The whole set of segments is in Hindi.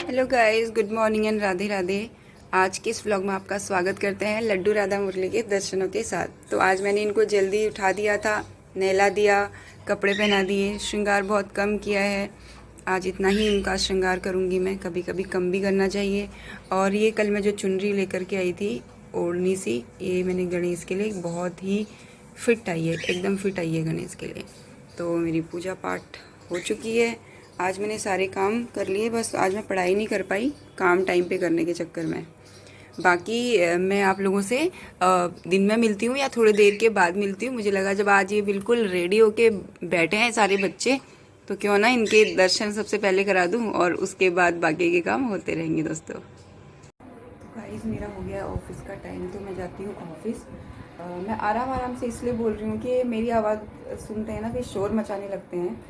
Hello guys, good morning and Radhe Radhe. आज के इस व्लॉग में आपका स्वागत करते हैं लड्डू राधा मुरली के दर्शनों के साथ। तो आज मैंने इनको जल्दी उठा दिया था, नहला दिया, कपड़े पहना दिए, श्रृंगार बहुत कम किया है। आज इतना ही इनका श्रृंगार करूँगी मैं, कभी कभी कम भी करना चाहिए। और ये कल मैं जो चुनरी लेकर के आई थी ओढ़नी सी, ये मैंने गणेश के लिए बहुत ही फिट आई है, एकदम फिट आई है गणेश के लिए। तो मेरी पूजा पाठ हो चुकी है। आज मैंने सारे काम कर लिए, बस आज मैं पढ़ाई नहीं कर पाई काम टाइम पे करने के चक्कर में। बाकी मैं आप लोगों से दिन में मिलती हूँ या थोड़ी देर के बाद मिलती हूँ। मुझे लगा जब आज ये बिल्कुल रेडी होके बैठे हैं सारे बच्चे, तो क्यों ना इनके दर्शन सबसे पहले करा दूँ और उसके बाद बाकी के काम होते रहेंगे दोस्तों। तो गाइस, मेरा हो गया ऑफिस का टाइम, तो मैं जाती हूँ ऑफिस। मैं आराम से इसलिए बोल रही हूँ कि मेरी आवाज़ सुनते हैं ना, फिर शोर मचाने लगते हैं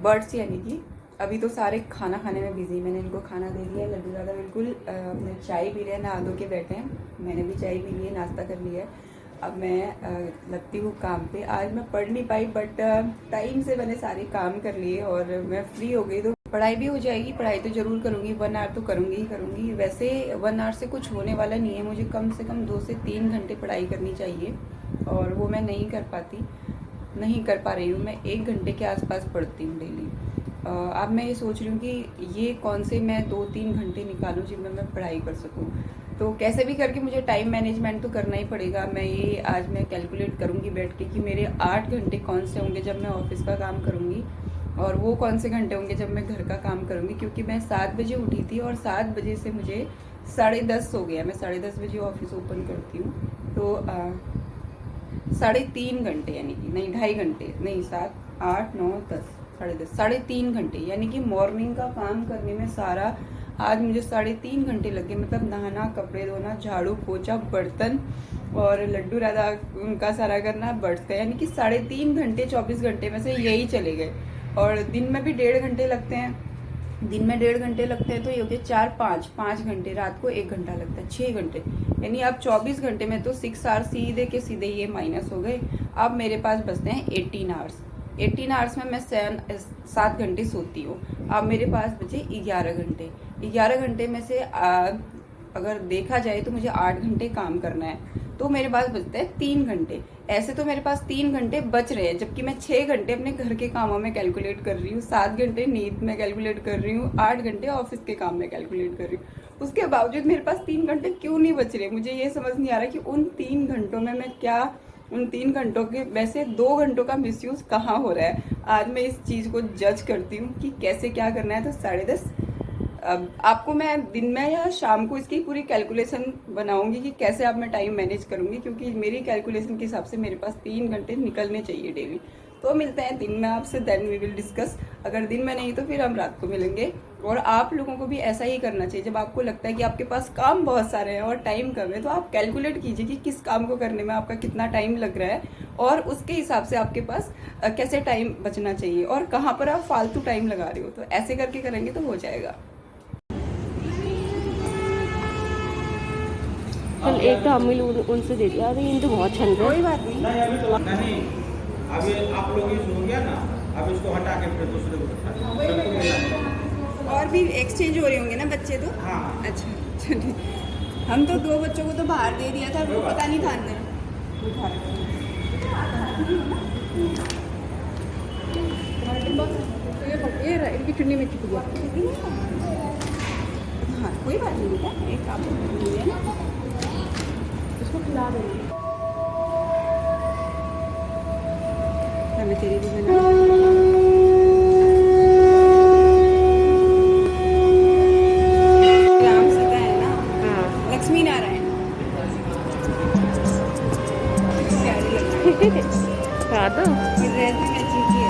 बर्ड्स, यानी कि अभी तो सारे खाना खाने में बिजी। मैंने इनको खाना दे दिया है। लड्डू दादा बिल्कुल अपने चाय पी रहे हैं, नहा धो के बैठे हैं। मैंने भी चाय पी ली है, नाश्ता कर लिया है। अब मैं लगती हूँ काम पे। आज मैं पढ़ नहीं पाई, बट टाइम से मैंने सारे काम कर लिए और मैं फ्री हो गई, तो पढ़ाई भी हो जाएगी। पढ़ाई तो ज़रूर करूँगी, 1 आवर तो करूँगी ही करूँगी। वैसे 1 आवर से कुछ होने वाला नहीं है, मुझे कम से कम 2 से 3 घंटे पढ़ाई करनी चाहिए, और वो मैं नहीं कर पा रही हूँ। मैं 1 घंटे के आसपास पढ़ती हूँ डेली। अब मैं ये सोच रही हूँ कि ये कौन से मैं 2-3 घंटे निकालूँ जिनमें मैं पढ़ाई कर सकूँ। तो कैसे भी करके मुझे टाइम मैनेजमेंट तो करना ही पड़ेगा। आज मैं कैलकुलेट करूँगी बैठ के कि मेरे 8 घंटे कौन से होंगे जब मैं ऑफिस का काम करूँगी, और वो कौन से घंटे होंगे जब मैं घर का काम करूँगी। क्योंकि मैं 7 बजे उठी थी और 7 बजे से मुझे 10:30 हो गया। मैं 10:30 बजे ऑफिस ओपन करती हूँ, तो 3.5 घंटे, यानी कि नहीं 2.5 घंटे, नहीं 7, 8, 9, 10, 10:30, 3.5 घंटे, यानी कि मॉर्निंग का काम करने में सारा आज मुझे 3.5 घंटे लगे। मतलब नहाना, कपड़े धोना, झाड़ू पोछा, बर्तन और लड्डू राधा उनका सारा करना, बर्ड्स का, यानी कि 3.5 घंटे 24 घंटे में से यही चले गए। और दिन में भी 1.5 घंटे लगते हैं। दिन में 1.5 घंटे लगते हैं, तो ये हो गया 4-5 घंटे। रात को 1 घंटा लगता है, 6 घंटे, यानी अब 24 घंटे में तो 6 आवर्स सीधे के सीधे ये माइनस हो गए। अब मेरे पास बचते हैं 18 आवर्स। 18 आवर्स में मैं 7 घंटे सोती हूँ। अब मेरे पास बचे 11 घंटे। 11 घंटे में से अगर देखा जाए तो मुझे 8 घंटे काम करना है, तो मेरे पास बचते हैं 3 घंटे। ऐसे तो मेरे पास 3 घंटे बच रहे हैं, जबकि मैं 6 घंटे अपने घर के कामों में कैलकुलेट कर रही हूँ, 7 घंटे नींद में कैलकुलेट कर रही हूँ, 8 घंटे ऑफिस के काम में कैलकुलेट कर रही हूँ। उसके बावजूद मेरे पास 3 घंटे क्यों नहीं बच रहे? मुझे ये समझ नहीं आ रहा कि उन 3 घंटों में मैं क्या, उन 3 घंटों के वैसे 2 घंटों का मिसयूज कहाँ हो रहा है। आज मैं इस चीज़ को जज करती हूँ कि कैसे क्या करना है। तो 10:30, अब आपको मैं दिन में या शाम को इसकी पूरी कैलकुलेशन बनाऊंगी कि कैसे अब मैं टाइम मैनेज करूंगी, क्योंकि मेरी कैलकुलेशन के हिसाब से मेरे पास 3 घंटे निकलने चाहिए डेली। तो मिलते हैं दिन में आपसे, देन वी विल डिस्कस। अगर दिन में नहीं तो फिर हम रात को मिलेंगे। और आप लोगों को भी ऐसा ही करना चाहिए। जब आपको लगता है कि आपके पास काम बहुत सारे हैं और टाइम कम है, तो आप कैलकुलेट कीजिए कि किस काम को करने में आपका कितना टाइम लग रहा है, और उसके हिसाब से आपके पास कैसे टाइम बचना चाहिए और कहाँ पर आप फालतू टाइम लगा रहे हो। तो ऐसे करके करेंगे तो हो जाएगा। चल एक तो अमिल उनसे दे दिया। अरे इन तो बहुत छन रहे। कोई बात नहीं। नहीं, अभी आप लोग ये हो गया ना, अब इसको हटा के फिर दूसरे को और भी एक्सचेंज हो रहे होंगे ना बच्चे तो? हाँ। अच्छा चलिए। हम तो 2 बच्चों को तो बाहर दे दिया था, वो पता नहीं था अंदर। ये इनकी चुन्नी में चिप गया। हाँ कोई बात नहीं बेटा, एक काम है ना, इसको खिला देंगे। मैं तेरी भी बना राम सीता है ना, लक्ष्मी नारायण, प्यारी लग रही है। हाँ तो फिर रहती है अच्छी है।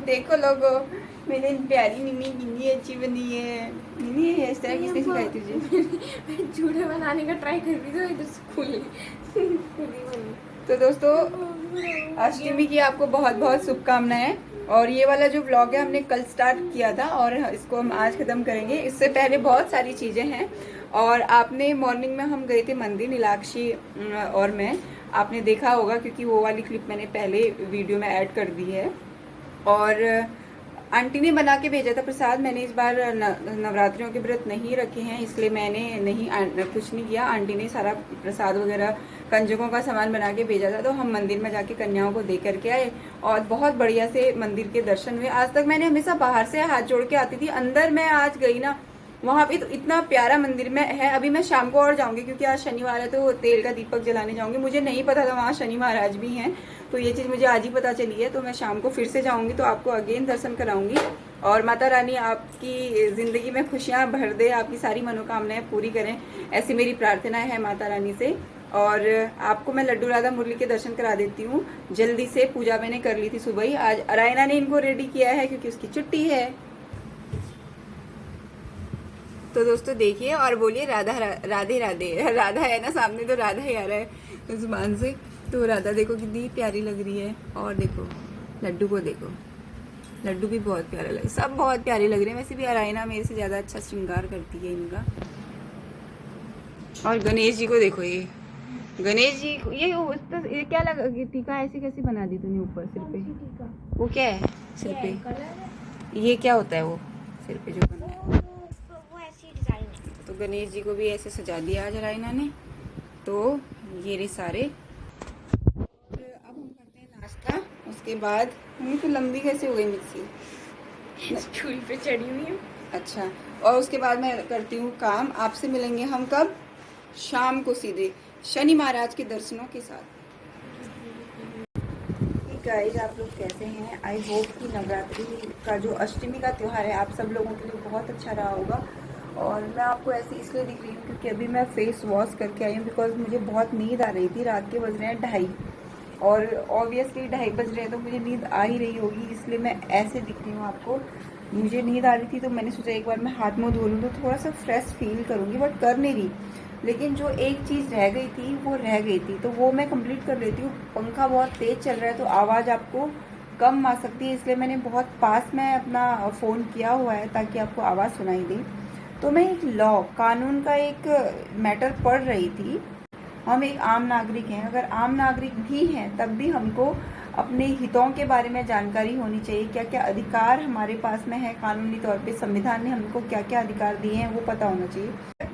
देखो लोगो, मेरी प्यारी मिनी कितनी अच्छी बनी है। मिनी ये हेयर स्टाइल किसने सिखाई तुझे? मैं जूड़े बनाने का ट्राई कर रही थी, इधर से खुली खुली बनी। तो दोस्तों अष्टमी की आपको बहुत बहुत शुभकामनाएं। और ये वाला जो व्लॉग है हमने कल स्टार्ट किया था और इसको हम आज ख़त्म करेंगे। इससे पहले बहुत सारी चीज़ें हैं। और आपने मॉर्निंग में हम गए थे मंदिर, नीलाक्षी और मैं, आपने देखा होगा क्योंकि वो वाली क्लिप मैंने पहले वीडियो में ऐड कर दी है। और आंटी ने बना के भेजा था प्रसाद। मैंने इस बार नवरात्रियों के व्रत नहीं रखे हैं, इसलिए मैंने कुछ नहीं किया। आंटी ने सारा प्रसाद वगैरह कंजकों का सामान बना के भेजा था, तो हम मंदिर में जाके कन्याओं को दे करके आए और बहुत बढ़िया से मंदिर के दर्शन हुए। आज तक मैंने हमेशा बाहर से हाथ जोड़ के आती थी, अंदर मैं आज गई ना, वहाँ पे तो इतना प्यारा मंदिर में है। अभी मैं शाम को और जाऊंगी क्योंकि आज शनिवार है, तो तेल का दीपक जलाने जाऊंगी। मुझे नहीं पता था वहाँ शनि महाराज भी हैं, तो ये चीज़ मुझे आज ही पता चली है। तो मैं शाम को फिर से जाऊंगी तो आपको अगेन दर्शन कराऊंगी। और माता रानी आपकी ज़िंदगी में खुशियाँ भर दे, आपकी सारी मनोकामनाएं पूरी करें, ऐसी मेरी प्रार्थना है माता रानी से। और आपको मैं लड्डू राधा मुरली के दर्शन करा देती हूँ जल्दी से। पूजा मैंने कर ली थी सुबह ही। आज अरायना ने इनको रेडी किया है क्योंकि उसकी छुट्टी है। तो दोस्तों देखिए और बोलिए राधे राधे। राधा है ना सामने, तो राधा ही आ रहा है जुबान से। तो राधा देखो कितनी प्यारी लग रही है। और देखो लड्डू को देखो, लड्डू भी बहुत प्यारा लग, सब बहुत प्यारे लग रहे हैं। वैसे भी अरायना मेरे से ज़्यादा अच्छा श्रृंगार करती है इनका। और गणेश जी को देखो, ये गणेश जी ये क्या लगा, टीका ऐसी कैसी बना दी तूने ऊपर सिर पे? वो क्या है सिर पे? ये क्या होता है वो सिर पे जो बना है? तो गणेश जी को भी ऐसे सजा दिया आज रायना ने। तो ये रहे सारे। और अब हम करते हैं नाश्ता। उसके बाद मम्मी तो लंबी कैसे हो गई मिक्सी? स्टूल पे चढ़ी हुई है। अच्छा, और उसके बाद मैं करती हूँ काम। आपसे मिलेंगे हम कब? शाम को सीधे शनि महाराज के दर्शनों के साथ। गाइस आप लोग कैसे हैं? आई होप कि नवरात्रि का जो अष्टमी का त्यौहार है आप सब लोगों के लिए बहुत अच्छा रहा होगा। और मैं आपको ऐसे इसलिए दिख रही हूँ क्योंकि अभी मैं फेस वॉश करके आई हूँ, बिकॉज मुझे बहुत नींद आ रही थी। रात के बज रहे हैं 2:30 और ऑब्वियसली 2:30 बज रहे हैं तो मुझे नींद आ ही रही होगी, इसलिए मैं ऐसे दिख रही हूँ आपको। मुझे नींद आ रही थी तो मैंने सोचा एक बार मैं हाथ मुँह धो लूँ तो थोड़ा सा फ्रेश फील करूँगी, बट कर नहीं रही। लेकिन जो एक चीज़ रह गई थी वो रह गई थी, तो वो मैं कंप्लीट कर लेती हूँ। पंखा बहुत तेज़ चल रहा है तो आवाज़ आपको कम आ सकती है, इसलिए मैंने बहुत पास में अपना फ़ोन किया हुआ है ताकि आपको आवाज़ सुनाई दे। तो मैं एक लॉ, कानून का एक मैटर पढ़ रही थी। हम एक आम नागरिक हैं, अगर आम नागरिक भी हैं तब भी हमको अपने हितों के बारे में जानकारी होनी चाहिए। क्या क्या अधिकार हमारे पास में है कानूनी तौर पे, संविधान ने हमको क्या क्या अधिकार दिए हैं वो पता होना चाहिए।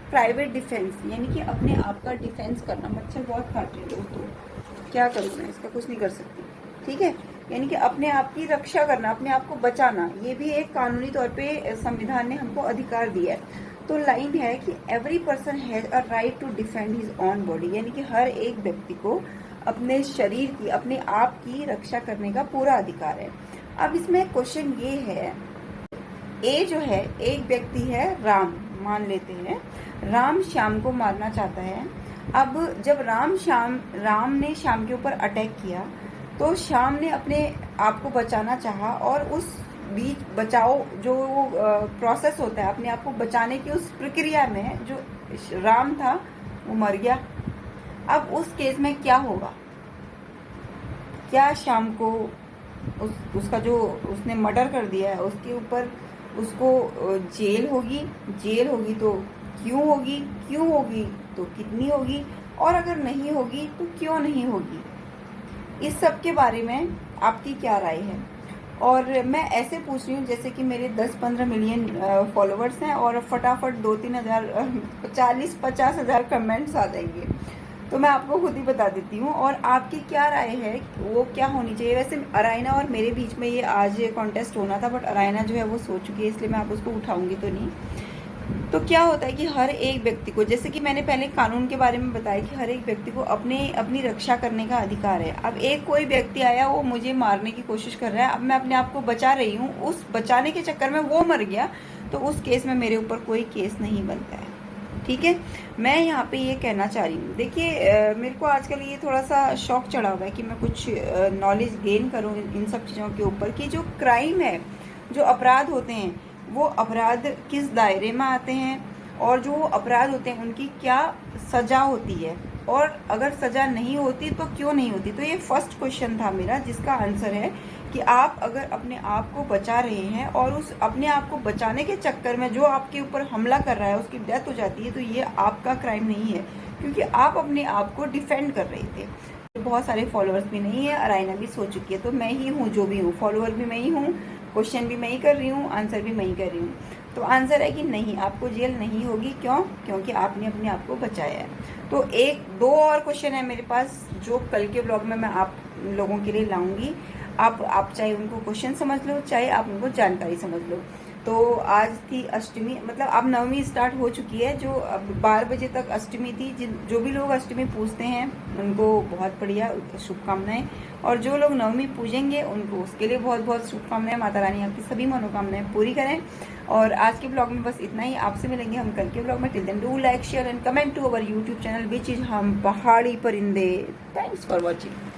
प्राइवेट डिफेंस यानी कि अपने आप का डिफेंस करना। मच्छर बहुत काट रहे दोस्तों, क्या करूँ मैं, इसका कुछ नहीं कर सकती, ठीक है। यानी कि अपने आप की रक्षा करना, अपने आप को बचाना, ये भी एक कानूनी तौर पे संविधान ने हमको अधिकार दिया है। तो लाइन है कि every person has a right to defend his own body, यानी कि हर एक व्यक्ति को अपने शरीर की, अपने आप की रक्षा करने का पूरा अधिकार है। अब इसमें क्वेश्चन ये है, ए जो है एक व्यक्ति है राम, मान लेते हैं राम श्याम को मारना चाहता है। अब जब राम ने श्याम के ऊपर अटैक किया तो श्याम ने अपने आप को बचाना चाहा और उस बीच बचाओ जो प्रोसेस होता है अपने आप को बचाने की, उस प्रक्रिया में जो राम था वो मर गया। अब उस केस में क्या होगा? क्या श्याम को उसका जो उसने मर्डर कर दिया है उसके ऊपर उसको जेल होगी? जेल होगी तो क्यों होगी? क्यों होगी तो कितनी होगी? और अगर नहीं होगी तो क्यों नहीं होगी? इस सब के बारे में आपकी क्या राय है? और मैं ऐसे पूछ रही हूँ जैसे कि मेरे 10-15 मिलियन फॉलोअर्स हैं और फटाफट 2-3 हज़ार 40-50 हज़ार कमेंट्स आ जाएंगे, तो मैं आपको खुद ही बता देती हूँ। और आपकी क्या राय है, वो क्या होनी चाहिए? वैसे अरायना और मेरे बीच में ये आज कॉन्टेस्ट होना था, बट अरायना जो है वो सो चुकी है, इसलिए मैं आप उसको उठाऊंगी तो नहीं। तो क्या होता है कि हर एक व्यक्ति को, जैसे कि मैंने पहले कानून के बारे में बताया कि हर एक व्यक्ति को अपनी रक्षा करने का अधिकार है। अब एक कोई व्यक्ति आया, वो मुझे मारने की कोशिश कर रहा है, अब मैं अपने आप को बचा रही हूँ, उस बचाने के चक्कर में वो मर गया, तो उस केस में मेरे ऊपर कोई केस नहीं बनता है, ठीक है। मैं यहाँ पे ये कहना चाह रही हूँ, देखिए मेरे को आजकल ये थोड़ा सा शौक चढ़ा हुआ है कि मैं कुछ नॉलेज गेन करूँ इन सब चीज़ों के ऊपर, कि जो क्राइम है, जो अपराध होते हैं, वो अपराध किस दायरे में आते हैं और जो अपराध होते हैं उनकी क्या सज़ा होती है। और अगर सजा नहीं होती तो क्यों नहीं होती। तो ये फर्स्ट क्वेश्चन था मेरा, जिसका आंसर है कि आप अगर अपने आप को बचा रहे हैं और उस अपने आप को बचाने के चक्कर में जो आपके ऊपर हमला कर रहा है उसकी डेथ हो जाती है, तो ये आपका क्राइम नहीं है, क्योंकि आप अपने आप को डिफेंड कर रहे थे। बहुत सारे फॉलोअर्स भी नहीं है, अराइना भी सो चुकी है, तो मैं ही हूँ जो भी हूँ, फॉलोअर भी मैं ही हूँ, क्वेश्चन भी मैं ही कर रही हूँ, आंसर भी मैं ही कर रही हूँ। तो आंसर है कि नहीं, आपको जेल नहीं होगी। क्यों? क्योंकि आपने अपने आप को बचाया है। तो एक दो और क्वेश्चन है मेरे पास जो कल के ब्लॉग में मैं आप लोगों के लिए लाऊंगी। आप चाहे उनको क्वेश्चन समझ लो, चाहे आप उनको जानकारी समझ लो। तो आज थी अष्टमी, मतलब अब नवमी स्टार्ट हो चुकी है, जो अब 12 बजे तक अष्टमी थी। जो भी लोग अष्टमी पूजते हैं उनको बहुत बढ़िया शुभकामनाएं, और जो लोग नवमी पूजेंगे उनको उसके लिए बहुत बहुत शुभकामनाएं। माता रानी आपकी सभी मनोकामनाएं पूरी करें। और आज के ब्लॉग में बस इतना ही। आपसे मिलेंगे हम कल के ब्लॉग में। Till then do like, share and comment to our YouTube channel which is Hum Pahadi Parinde. Thanks for watching.